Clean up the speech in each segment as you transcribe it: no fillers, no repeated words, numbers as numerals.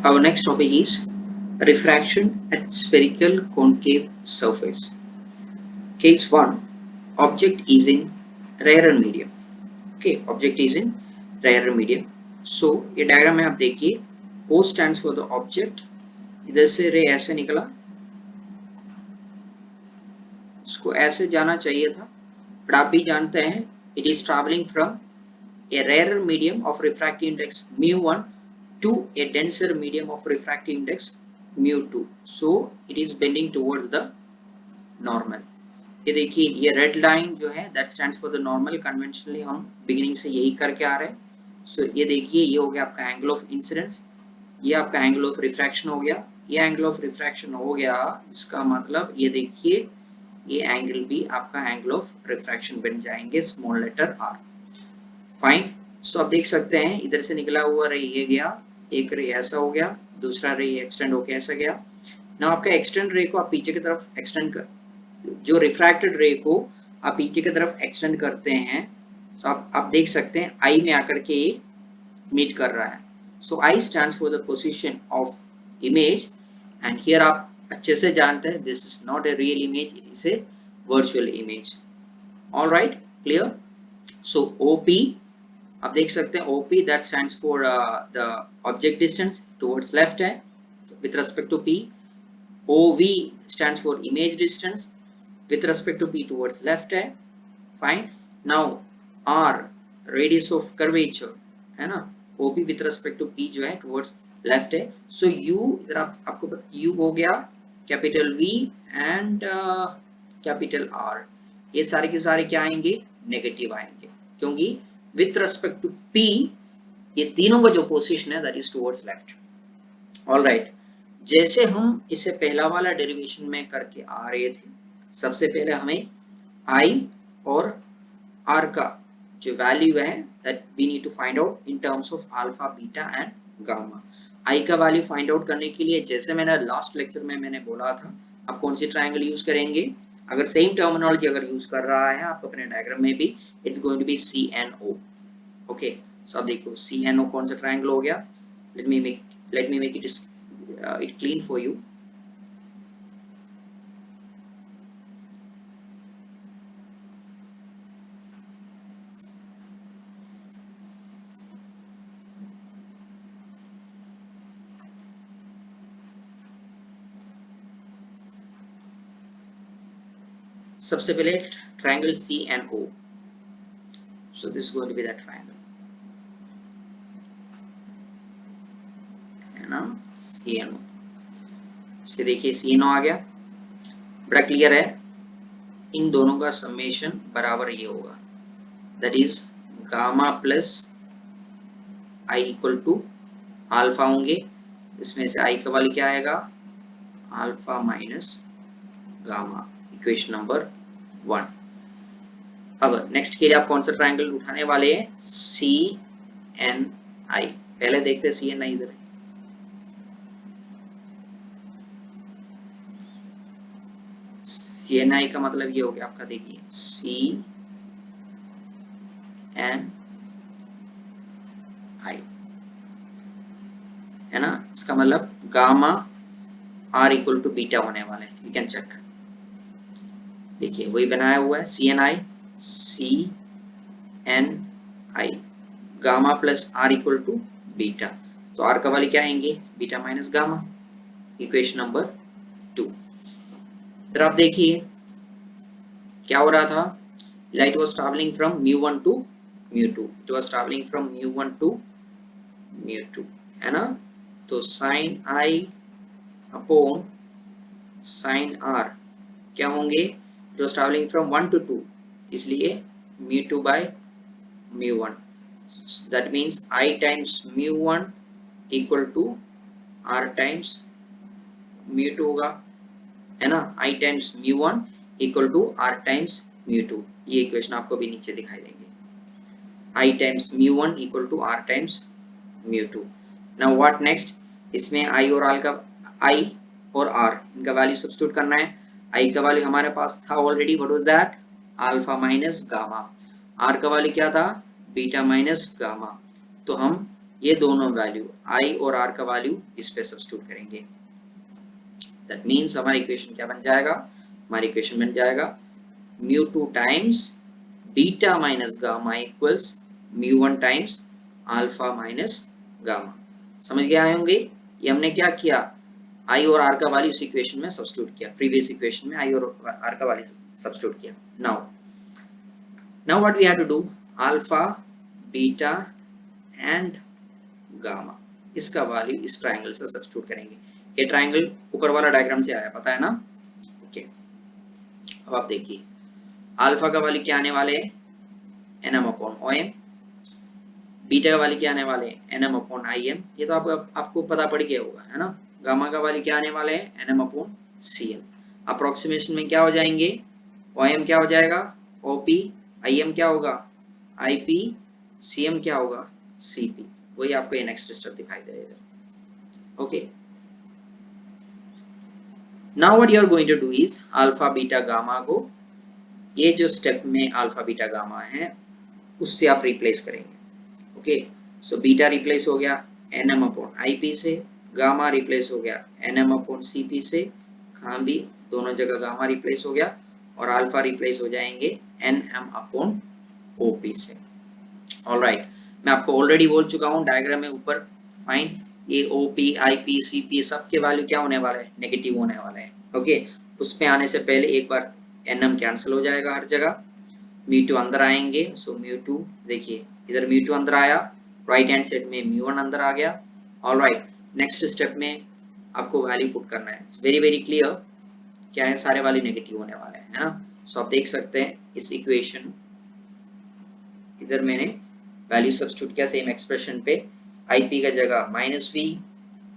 Our next topic is refraction at spherical concave surface. Case 1. Object is in rarer medium. Okay, object is in rarer medium. So ये diagram में आप देखिए, O stands for the object. इधर से रे ऐसे निकला, इसको ऐसे जाना चाहिए था, बट आप भी जानते हैं it is traveling from a rarer medium of refractive index mu1 to a denser medium of refractive index mu2. So it is bending towards the normal. ये देखिए, ये रेड लाइन जो है that stands for the normal. Conventionally हम beginning से यही करके आ रहे हैं. So ये देखिए, ये हो गया आपका एंगल ऑफ इंसिडेंस, ये आपका एंगल ऑफ रिफ्रैक्शन हो गया, ये एंगल ऑफ रिफ्रैक्शन हो गया. इसका मतलब ये देखिए, ये एंगल भी आपका एंगल ऑफ रिफ्रैक्शन बन जाएंगे, स्मॉल लेटर आर. फाइन. सो आप देख सकते हैं इधर से निकला हुआ रे ये गया, एक रे ऐसा हो गया, दूसरा रे एक्सटेंड होके ऐसा गया. ना आपका एक्सटेंड रे को आप पीछे की तरफ एक्सटेंड कर, जो रिफ्रैक्टेड रे को आप पीछे की तरफ एक्सटेंड करते हैं, तो आप देख सकते हैं आई में आकर के ये मीट कर रहा है. So I stands for the position of image, and here आप अच्छे से जानते हैं this is not a real image, it is a virtual image. Alright, clear. So OP आप देख सकते हैं, OP that stands for the object distance towards left है with respect to P. OV stands for image distance with respect to P towards left है. Fine. Now R radius of curvature है ना, OP with respect to P जो है towards left है. So U इधर आपको U हो गया capital V and capital R. ये सारे के सारे क्या आएंगे, नेगेटिव आएंगे, क्योंकि with respect to P ये तीनों का जो पोजीशन है that is towards left. All right. जैसे हम इसे पहला वाला डेरिवेशन में करके आ रहे थे, सबसे पहले हमें I और R का जो वैल्यू है that we need to find out in terms of alpha, beta and gamma. I का वैल्यू फाइंड आउट करने के लिए जैसे मैंने लास्ट लेक्चर में मैंने बोला था, आप कौन सी ट्रायंगल यूज करेंगे, अगर सेम टर्मिनोलॉजी अगर यूज कर रहा है आप अपने डायग्राम में भी, it's going to be CNO. Okay, so अब देखो CNO कौन सा ट्रायंगल हो गया. Let me make it clean for you. सबसे पहले triangle CNO. So this is going to be that triangle है ना, CNO. इसके देखिए CNO आ गया, बड़ा क्लियर है. इन दोनों का समेशन बराबर ये होगा, that is gamma plus I equal to alpha होंगे. इसमें से I का वैल्यू क्या आएगा, alpha minus gamma. Equation number 1. अब नेक्स्ट के लिए आप कौन सा ट्रायंगल उठाने वाले हैं, CNI. पहले देखते हैं CNI इधर. CNI का मतलब ये हो गया आपका, देखिए CNI है ना, इसका मतलब gamma R equal to beta होने वाले हैं. यू कैन चेक, देखिए वही बनाया हुआ है CNI gamma plus R equal to beta. तो R का वैल्यू क्या आएंगे, beta minus gamma. Equation number 2. इधर आप देखिए क्या हो रहा था, light was travelling from mu1 to mu2. It was travelling from mu1 to mu2 है ना. तो sin I upon sin R क्या होंगे, it was travelling from 1 to 2, इसलिए mu2 by mu1. That means I times mu1 equal to R times mu2 होगा है ना. I times mu1 equal to R times mu2. ये equation आपको भी नीचे दिखाई देंगे. I times mu1 equal to R times mu2. Now what next, इसमें I और R इनका वैल्यू सब्स्टिट्यूट करना है. I का वैल्यू हमारे पास था already, what was that, alpha minus gamma. R का वैल्यू क्या था, बीटा माइनस गामा. तो हम ये दोनों वैल्यू आई और आर का वैल्यू इस पे सब्स्टिट्यूट करेंगे। दैट मीन्स हमारी इक्वेशन क्या बन जाएगा, हमारी इक्वेशन बन जाएगा mu2 times beta minus gamma equals mu1 times alpha minus gamma. समझ गए होंगे? ये हमने क्या किया, आई और आर का वैल्यू इस इक्वेशन में सब्स्टिट्यूट किया, प्रीवियस इक्वेशन में आई और आर का वैल्यू सब्स्टिट्यूट किया। Now what we have to do, alpha beta and gamma, इसका वैल्यू इस ट्रायंगल से सब्स्टिट्यूट करेंगे। ये ट्रायंगल ऊपर वाला डायग्राम से आया, पता है ना? ओके, अब आप देखिए अल्फा का वैल्यू क्या आने वाले हैं, nm अपॉन ओएम, बीटा का वैल्यू क्या आने वाले हैं, nm अपॉन im, ये तो आपको पता पड़ गया होगा, है ना? गामा का वैल्यू क्या आने वाले हैं, nm अपॉन cm। अप्रोक्सीमेशन में क्या हो जाएंगे, ओएम क्या हो जाएगा, ओपी, im क्या होगा, ip, cm क्या होगा, cp। वही आपको ये नेक्स्ट स्टेप दिखाई देगा। Okay, now what you are going to do is alpha beta gamma को, ये जो स्टेप में अल्फा बीटा गामा है उससे आप रिप्लेस करेंगे। ओके, सो बीटा रिप्लेस हो गया nm अपॉन ip से, गामा रिप्लेस हो गया nm अपॉन cp से, कहाँ भी दोनों जगह गामा रिप्लेस हो गया, और अल्फा रिप्लेस हो जाएंगे nm अपॉन op से। ऑलराइट, मैं आपको ऑलरेडी बोल चुका हूँ डायग्राम में ऊपर, फाइन, ये ओपी आईपी सीपी सबके वैल्यू क्या होने वाले हैं, नेगेटिव होने वाले हैं। ओके, उस पे आने से पहले एक बार एनएम कैंसिल हो जाएगा हर जगह, म्यू2 अंदर आएंगे, सो म्यू2 देखिए इधर म्यू2 अंदर आया, राइट हैंड साइड में म्यू1 अंदर आ गया। ऑलराइट, नेक्स्ट स्टेप में आपको वैल्यू पुट करना है, इट्स वेरी वेरी क्लियर, क्या है सारे वैल्यू नेगेटिव होने वाले हैं, है ना? सो आप देख सकते हैं इस इक्वेशन, इधर मैंने वैल्यू सब्स्टिट्यूट किया सेम एक्सप्रेशन पे, IP का जगह माइनस वी,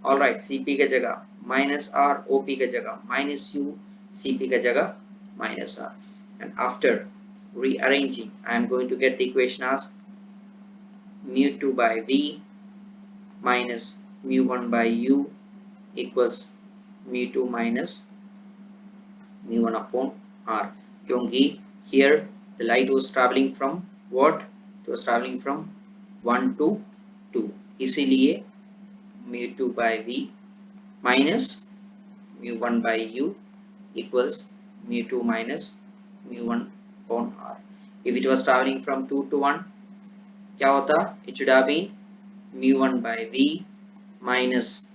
ऑलराइट, CP का जगह माइनस आर, OP का जगह माइनस यू, CP का जगह minus R, and after rearranging I am going to get the equation as mu2 by v minus mu1 by u equals mu2 minus mu1 upon r, क्योंकि here the light was traveling from what, it was traveling from 1 to 2, इसीलिए mu2 by v minus mu1 by u equals mu2 minus mu1 upon r। if it was traveling from 2 to 1 क्या होता, it should have been mu1 by v minus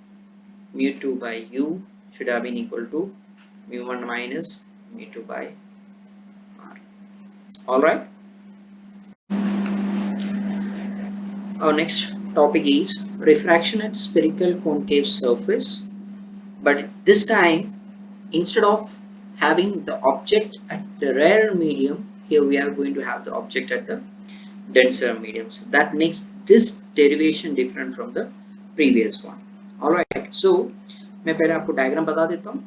mu2 by u should have been equal to mu1 minus mu2 by r। all right, our next topic is refraction at spherical concave surface, but this time instead of having the object at the rarer medium, here we are going to have the object at the denser mediums, that makes this derivation different from the previous one। all right, so मैं पहले आपको diagram बता देता हूँ।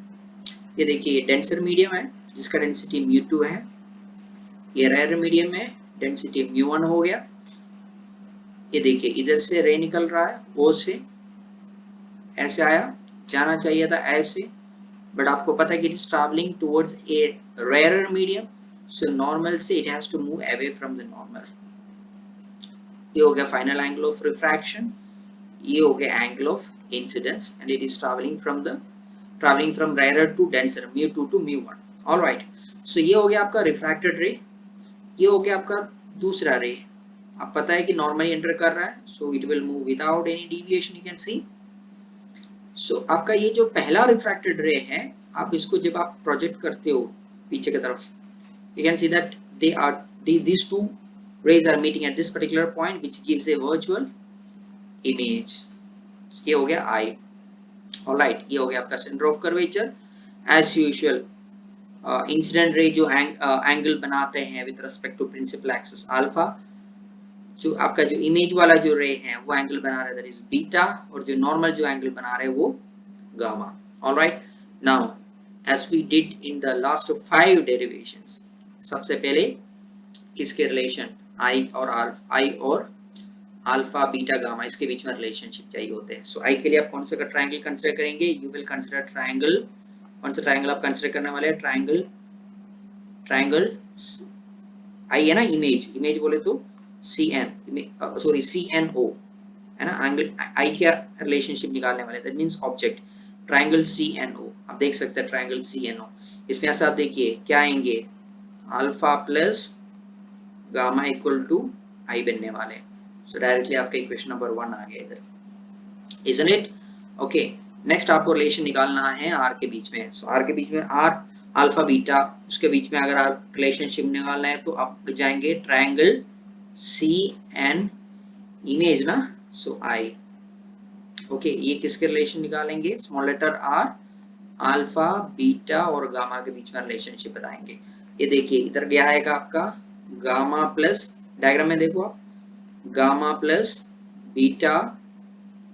ये देखिए denser medium है जिसका डेंसिटी mu2 है, ये रेयर मीडियम है डेंसिटी mu1 हो गया। ये देखिए इधर से रे निकल रहा है O से, ऐसे आया, जाना चाहिए था ऐसे, बट आपको पता है कि it is travelling towards a rare medium, so normal से it has to move away from the normal. ये हो गया फाइनल एंगल ऑफ रिफ्रैक्शन, ये हो गया angle of incidence, and it is travelling from rare to denser mu2 to mu1। Alright, so ये हो गया आपका रिफ्रैक्टेड रे, ये हो गया आपका दूसरा रे, आप पता है कि नॉर्मली एंटर कर रहा है, so it will move without any deviation, you can see. So आपका ये जो पहला रिफ्रैक्टेड रे है, आप इसको जब आप प्रोजेक्ट करते हो पीछे की तरफ, you can see that these two rays are meeting at this particular point which gives a virtual image। ये हो गया I। ऑलराइट, ये हो गया आपका centre of curvature. As usual incident ray जो एंगल बनाते हैं with respect to principal axis alpha, जो आपका जो इमेज वाला जो रे है वो एंगल बना रहा है दैट इज बीटा, और जो नॉर्मल जो एंगल बना रहे हैं वो gamma. Alright, now as we did in the last 5 derivations, सबसे पहले किसके रिलेशन, आई और अल्फा बीटा गामा, इसके बीच में रिलेशनशिप चाहिए होते हैं। सो आई के लिए आप कौन सा ट्रायंगल कंसीडर करेंगे, यू विल कंसीडर ट्रायंगल, कौन सा ट्रायंगल आप कंसीडर करने वाले हैं, ट्रायंगल आई है ना, इमेज बोले तो CN, सॉरी CNO, है ना, एंगल आई का रिलेशनशिप निकालने वाले, that means object triangle C N O. आप देख सकते हैं ट्रायंगल सी एन ओ, इसमें ऐसा आप देखिए क्या आएंगे, alpha plus gamma equal to I बनने वाले। सो डायरेक्टली आपका इक्वेशन नंबर 1 आ गया इधर, isn't it? ओके, नेक्स्ट आपको रिलेशन निकालना है आर के बीच में। सो आर के बीच में आर अल्फा बीटा, उसके बीच में अगर आप रिलेशनशिप निकालना है तो आप जाएंगे ट्रायंगल सी एन इमेज ना, सो आई। ओके, ये किसके रिलेशन निकालेंगे, small letter R alpha beta और गामा के बीच में रिलेशनशिप बताएंगे। ये देखिए इधर क्या आएगा आपका गामा प्लस, डायग्राम में देखो आप, gamma plus beta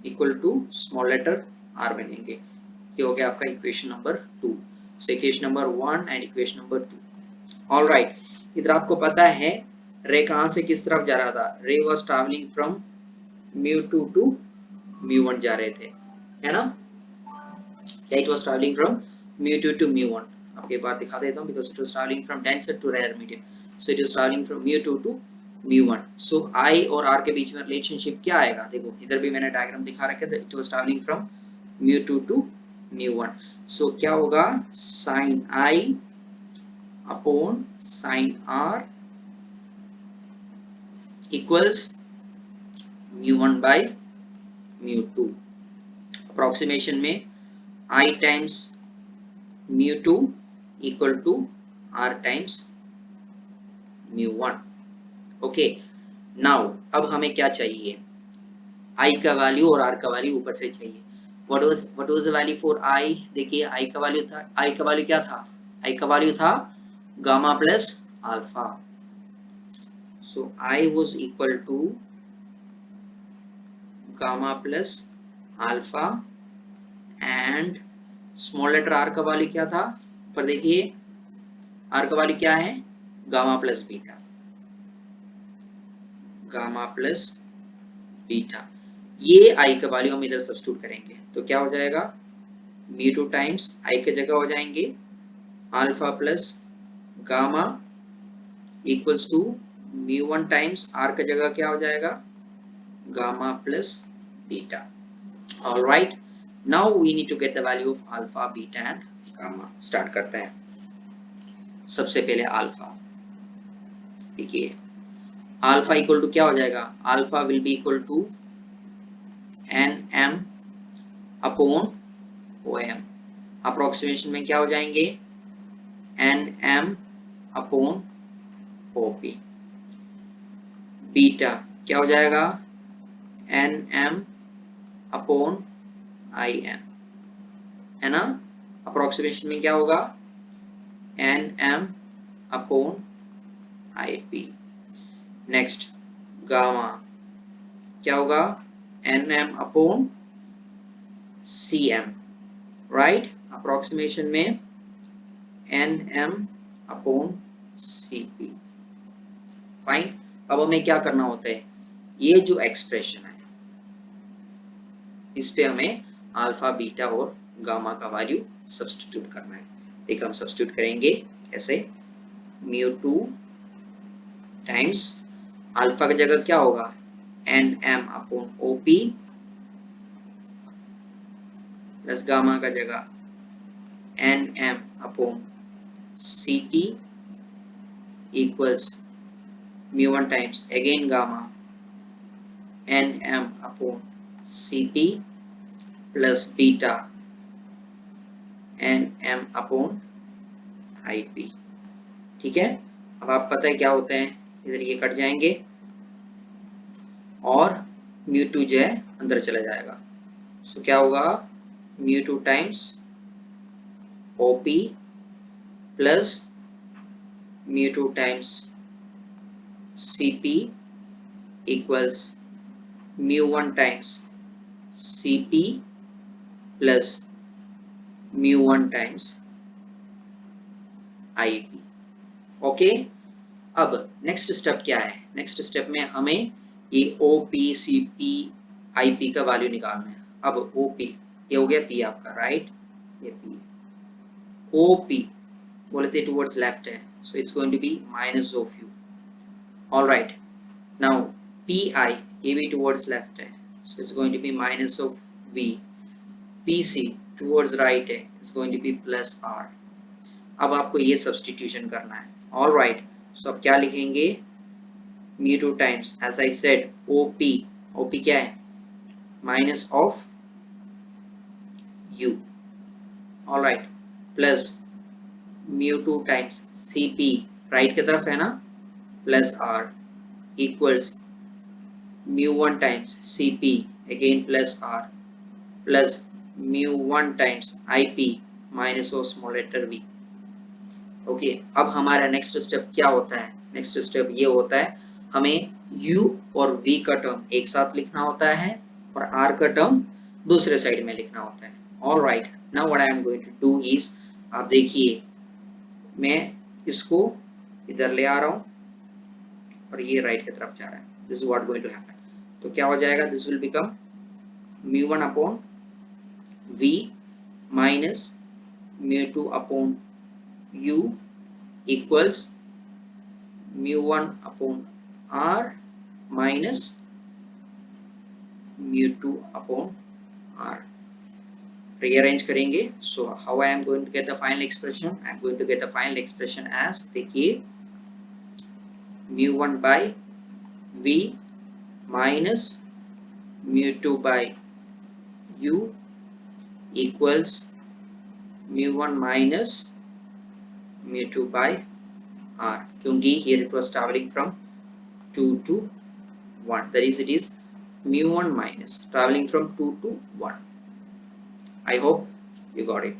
equal to small letter R बनेंगे। ये हो गया आपका equation number 2। So equation number 1 and equation number 2। All right, इधर आपको पता है रे कहां से किस तरफ जा रहा था, रे was travelling from mu2 to mu1 जा रहे थे, है ना, या it was travelling from mu2 to mu1। आपको एक बार दिखा देता हूं, because it was travelling from denser to rare medium, so it was travelling from mu2 to mu1। So I और R के बीच में रिलेशनशिप क्या आएगा, देखो इधर भी मैंने डायग्राम दिखा रखा है, it was travelling from mu2 to mu1। So क्या होगा, sin I upon sin R equals mu1 by mu2। Approximation में I times mu2 equal to R times mu1। Okay, now अब हमें क्या चाहिए, I का वैल्यू और R का वैल्यू ऊपर से चाहिए। What was the value for I, देखिए I का वैल्यू था, I का वैल्यू क्या था, I का वैल्यू था gamma plus alpha. So I was equal to gamma plus alpha and small letter r का वैल्यू क्या था, पर देखिए r का वैल्यू क्या है, gamma plus beta, gamma plus beta. ये i का वैल्यू हम इधर सब्स्टिट्यूट करेंगे तो क्या हो जाएगा, mu2 टाइम्स i की जगह हो जाएंगे alpha plus gamma equals to mu1 times r की जगह क्या हो जाएगा, gamma plus beta. All right, now we need to get the value of alpha, beta and gamma। Start करते हैं, सबसे पहले अल्फा। देखिए अल्फा इक्वल टू क्या हो जाएगा, alpha will be equal to N M upon O M. Approximation में क्या हो जाएंगे, N M upon O P. Beta क्या हो जाएगा, N M upon I M, है ना। अप्रोक्सीमेशन में क्या होगा, N M upon I P. Next gamma क्या होगा, N M upon C M, right. Approximation में N M upon C P. Fine, अब हमें क्या करना होता है, ये जो एक्सप्रेशन है इस पे हमें अल्फा बीटा और गामा का वैल्यू सब्स्टिट्यूट करना है। देखिए हम सब्स्टिट्यूट करेंगे कैसे, mu2 टाइम्स अल्फा की जगह क्या होगा, N M upon O P plus gamma का जगह N M upon C P equals mu1 times again gamma N M upon C P plus beta N M upon I P. ठीक है, अब आप पता है क्या होता है, इधर ये कट जाएंगे और mu2 जो है अंदर चला जाएगा। सो क्या होगा, mu2 times OP plus mu2 times CP equals mu1 times CP plus mu1 times IP। Okay, अब नेक्स्ट स्टेप क्या है, नेक्स्ट स्टेप में हमें ये OP CP IP का वैल्यू निकालना है। अब OP ये हो गया P आपका, राइट, ये P। OP बोलते टुवर्ड्स लेफ्ट है, so it's going to be minus of U। All right, now PI ये भी टुवर्ड्स लेफ्ट है, so it's going to be minus of v. pc towards right है, is going to be plus r. अब आपको ये substitution करना है. All right, सो अब क्या लिखेंगे, mu2 times as I said op. op क्या है, minus of u. All right, plus mu2 times cp right की तरफ है ना, plus r equals mu1 times cp again plus r plus mu1 times ip minus of small letter v. Okay, अब हमारा next step क्या होता है, next step ये होता है हमें u और v का टर्म एक साथ लिखना होता है और r का टर्म दूसरे साइड में लिखना होता है. All right, now what I am going to do is, आप देखिए मैं इसको इधर ले आ रहा हूं और ये राइट की तरफ जा रहा है. This is what going to happen. तो क्या हो जाएगा, this will become mu1 upon v minus mu2 upon u equals mu1 upon r minus mu2 upon r. rearrange करेंगे. so how I am going to get the final expression, I am going to get the final expression as, देखिए mu1 by v minus mu2 by u equals mu1 minus mu2 by r, क्योंकि here it was traveling from 2 to 1, that is it is mu1 minus traveling from 2 to 1. I hope you got it.